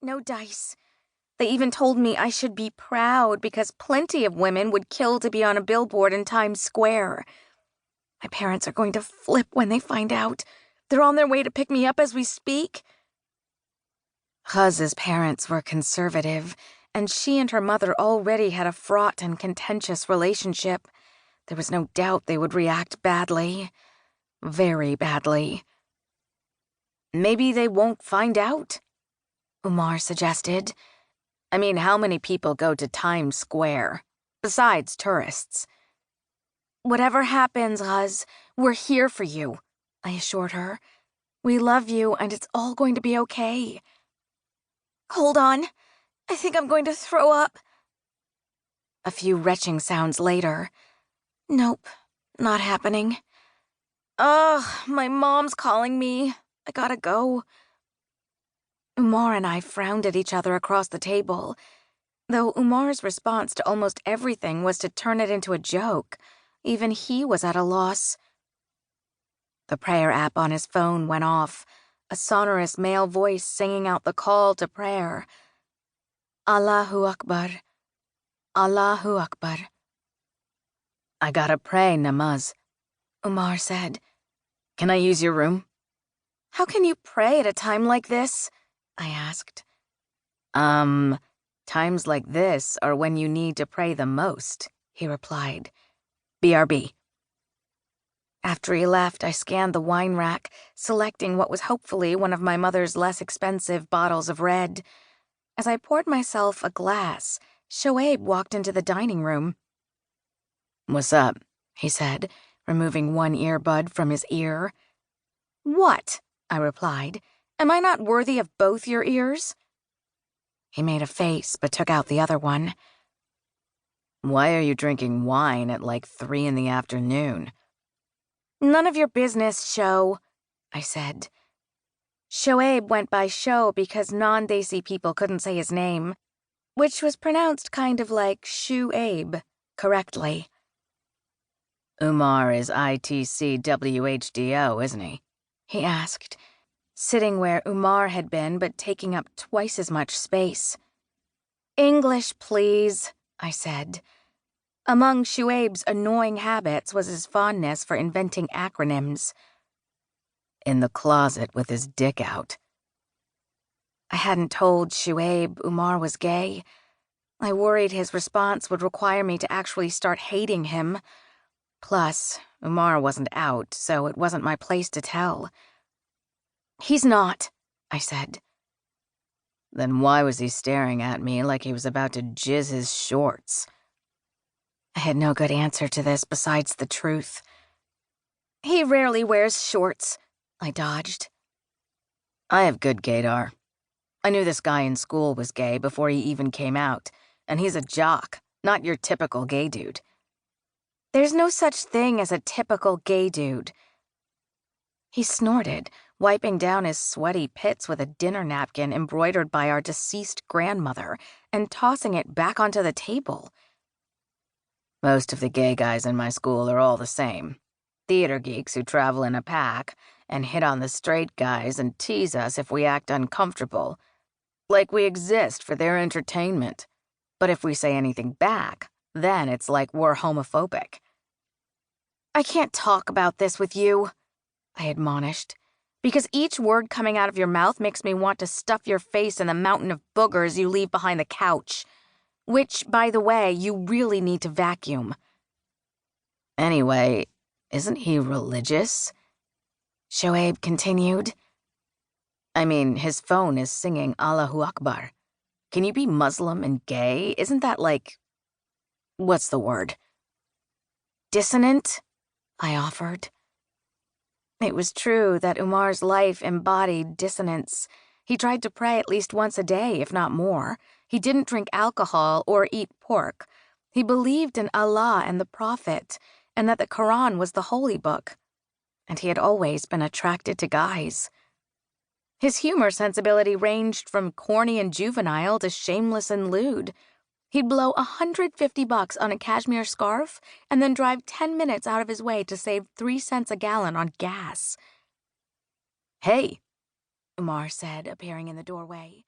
No dice. They even told me I should be proud because plenty of women would kill to be on a billboard in Times Square. My parents are going to flip when they find out. They're on their way to pick me up as we speak. Ghaz's parents were conservative, and she and her mother already had a fraught and contentious relationship. There was no doubt they would react badly. Very badly. Maybe they won't find out, Umar suggested. I mean, how many people go to Times Square, besides tourists? Whatever happens, Ghaz, we're here for you, I assured her. We love you, and it's all going to be okay. Hold on. I think I'm going to throw up. A few retching sounds later. Nope, not happening. Ugh, my mom's calling me. I gotta go. Umar and I frowned at each other across the table, though Umar's response to almost everything was to turn it into a joke. Even he was at a loss. The prayer app on his phone went off, a sonorous male voice singing out the call to prayer. Allahu Akbar. Allahu Akbar. I gotta pray, namaz, Umar said. Can I use your room? How can you pray at a time like this? I asked. Times like this are when you need to pray the most, he replied. BRB. After he left, I scanned the wine rack, selecting what was hopefully one of my mother's less expensive bottles of red. As I poured myself a glass, Shoaib walked into the dining room. What's up? He said, removing one earbud from his ear. What? I replied. Am I not worthy of both your ears? He made a face, but took out the other one. Why are you drinking wine at like 3 in the afternoon? None of your business, Sho, I said. Shoaib went by Sho because non-Desi people couldn't say his name, which was pronounced kind of like Shoaib, correctly. Umar is ITCWHDO, isn't he? He asked, sitting where Umar had been but taking up twice as much space. English, please, I said. Among Shoaib's annoying habits was his fondness for inventing acronyms. In the closet with his dick out. I hadn't told Shoaib Umar was gay. I worried his response would require me to actually start hating him. Plus, Umar wasn't out, so it wasn't my place to tell. He's not, I said. Then why was he staring at me like he was about to jizz his shorts? I had no good answer to this besides the truth. He rarely wears shorts, I dodged. I have good gaydar. I knew this guy in school was gay before he even came out, and he's a jock, not your typical gay dude. There's no such thing as a typical gay dude. He snorted, wiping down his sweaty pits with a dinner napkin embroidered by our deceased grandmother and tossing it back onto the table. Most of the gay guys in my school are all the same. Theater geeks who travel in a pack and hit on the straight guys and tease us if we act uncomfortable, like we exist for their entertainment. But if we say anything back, then it's like we're homophobic. I can't talk about this with you, I admonished, because each word coming out of your mouth makes me want to stuff your face in the mountain of boogers you leave behind the couch. Which, by the way, you really need to vacuum. Anyway, isn't he religious? Shoaib continued. I mean, his phone is singing Allahu Akbar. Can you be Muslim and gay? Isn't that like... what's the word? Dissonant? I offered. It was true that Umar's life embodied dissonance. He tried to pray at least once a day, if not more. He didn't drink alcohol or eat pork. He believed in Allah and the Prophet, and that the Quran was the holy book. And he had always been attracted to guys. His humor sensibility ranged from corny and juvenile to shameless and lewd. He'd blow $150 on a cashmere scarf and then drive 10 minutes out of his way to save 3 cents a gallon on gas. Hey, Umar said, appearing in the doorway.